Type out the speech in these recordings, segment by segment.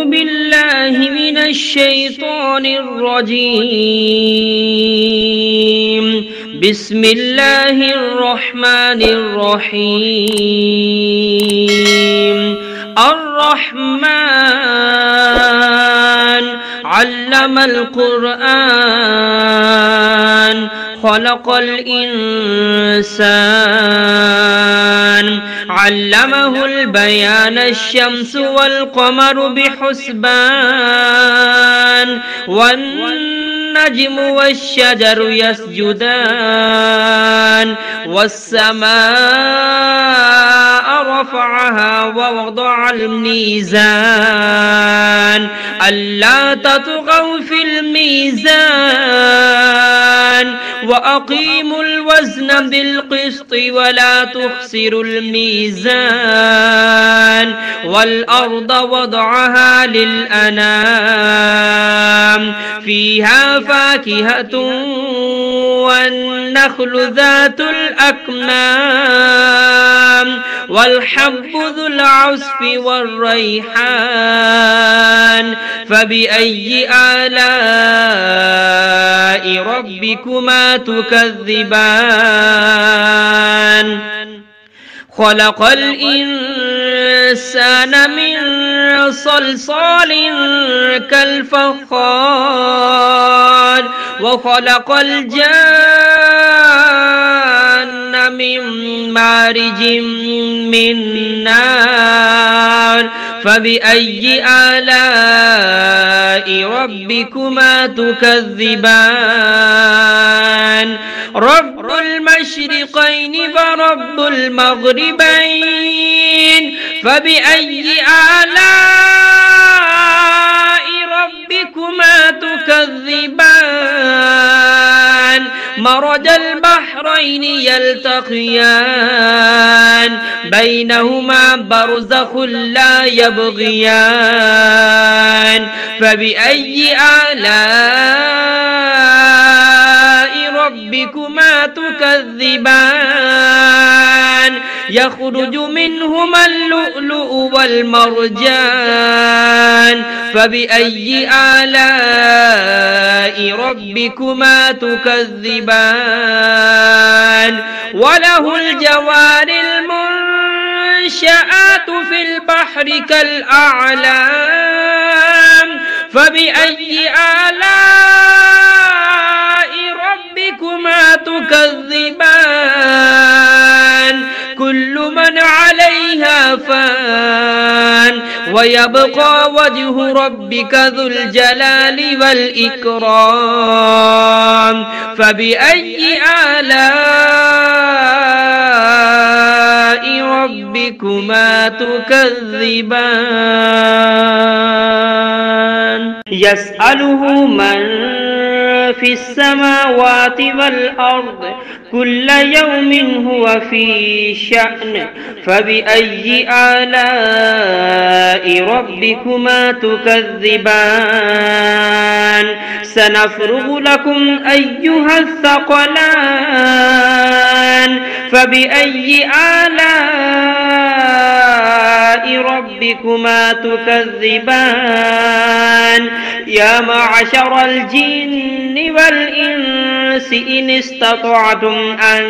بالله من الشيطان الرجيم. بسم الله الرحمن الرحيم. الرحمن علم القرآن خلق الإنسان علمه البيان الشمس والقمر بحسبان والنجم والشجر يسجدان والسماء رفعها ووضع الميزان ألا تطغوا في الميزان وأقيموا الوزن بالقسط ولا تخسروا الميزان والأرض وضعها للأنام فيها فاكهة والنخل ذات الأكمام والحب ذو العصف والريحان فبأي آلاء ربكما تكذبان خلق الإنسان من صلصال كالفخار وخلق الجان من مارج من نار فبأي آلاء ربكما تكذبان رب المشرقين ورب المغربين فبأي آلاء ربكما تكذبان مرج البحرين يلتقيان بينهما برزخ لا يبغيان فبأي آلاء ربكما تكذبان يخرج منهما اللؤلؤ والمرجان فبأي آلاء ربكما تكذبان وله الجوار المنشآت في البحر كالأعلام فبأي آلاء ربكما تكذبان كل من عليها فان ويبقى وجه ربك ذو الجلال والإكرام فبأي آلاء ربكما تكذبان يسأله من في السماوات والأرض كل يوم هو في شأن فبأي آلاء ربكما تكذبان سنفرغ لكم أيها الثقلان فبأي آلاء ربكما تكذبان يا معشر الجن والإنس إن استطعتم أن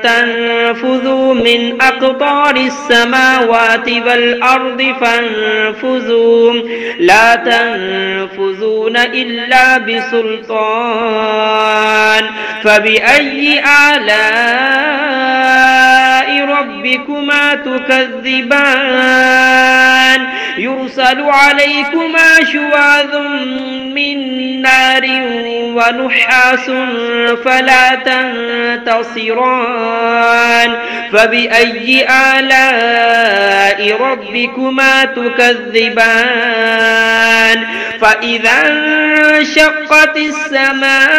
تنفذوا من أقطار السماوات والأرض فانفذوا لا تنفذون إلا بسلطان فبأي آلاء ربكما تكذبان يرسل عليكما شواظ من نار ونحاس فلا تنتصران فبأي آلاء ربكما تكذبان فإذا انشقت السماء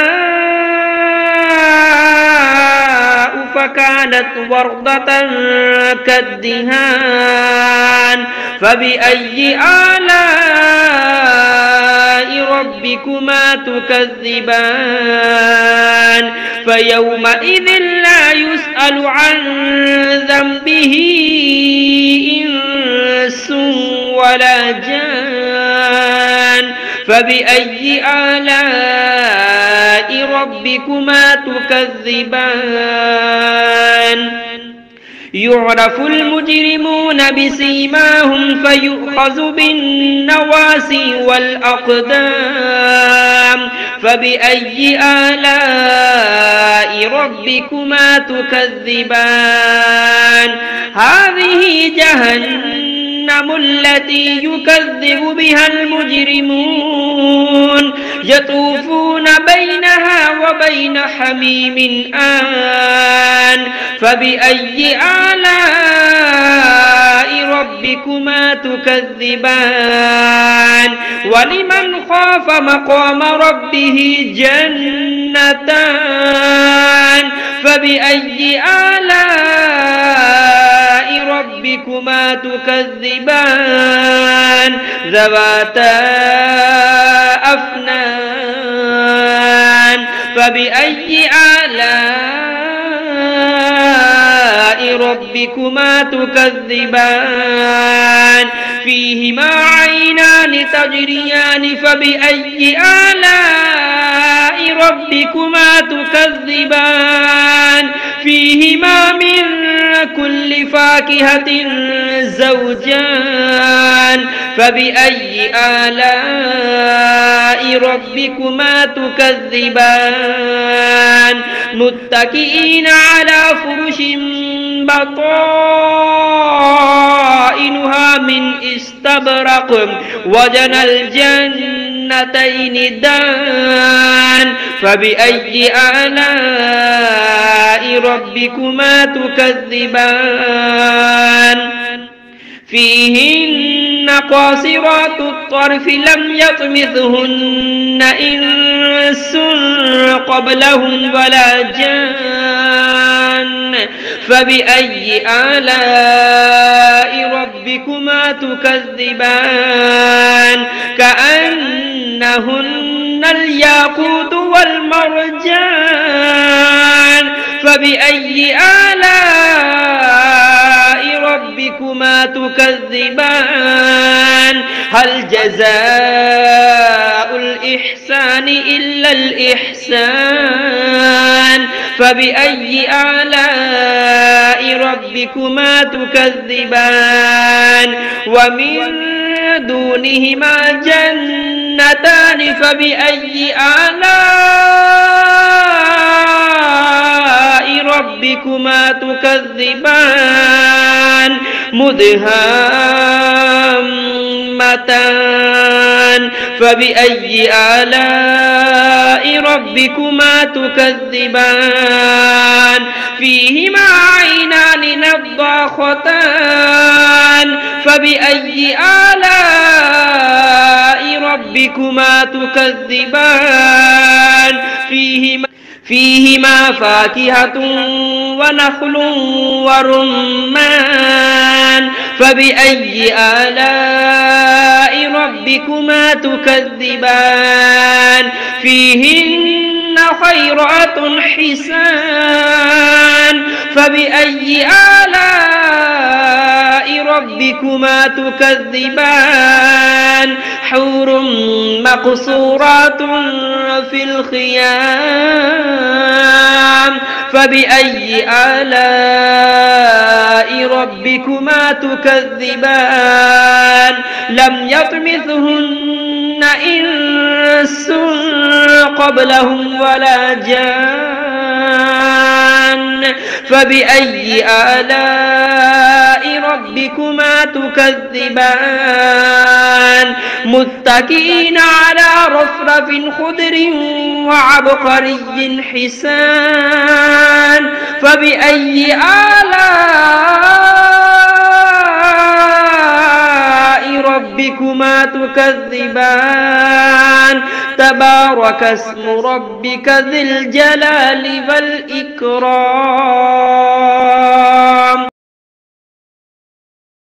فكانت وردة كالدهان فبأي آلاء ربكما تكذبان فيومئذ لا يسأل عن ذنبه إنس ولا جان فبأي آلاء ربكما تكذبان يعرف المجرمون بسيماهم فيؤخذ بالنواسي والأقدام فبأي آلاء ربكما تكذبان هذه جهنم التي يكذب بها المجرمون يطوفون بينها وبين حميم آن فبأي آلاء ربكما تكذبان ولمن خاف مقام ربه جنتان فبأي آلاء ربكما تكذبان ذواتا أفنان فبأي آلاء ربكما تكذبان فيهما عينان تجريان فبأي آلاء ربكما تكذبان فيهما من كل فاكهة زوجان فبأي آلاء ربكما تكذبان متكئين على فرش بطائنها من استبرق وجنى الجنتين دان فبأي آلاء ربكما تكذبان فيهن قاصرات الطرف لم يطمثهن إنس قبلهم ولا جان فبأي آلاء ربكما تكذبان كأنهن الياقوت والمرجان فبأي آلاء ربكما تكذبان هل جزاء الإحسان إلا الإحسان فبأي آلاء ربكما تكذبان ومن دونهما جنتان فبأي آلاء ربكما تكذبان مدهامتان فبأي آلاء ربكما تكذبان فيهما عينان نضاختان فبأي آلاء ربكما تكذبان فيهما فاكهة ونخل ورمان فبأي آلاء ربكما تكذبان فيهن خيرات حسان فبأي آلاء ربكما تكذبان حور مقصورات في الخيام فبأي آلاء ربكما تكذبان لم يطمثهن إنس قبلهم ولا جان فبأي آلاء ربكما تكذبان متكئين على رفرف خضر وعبقري حسان فبأي آلاء ربكما تكذبان تبارك اسم ربك ذي الجلال والإكرام.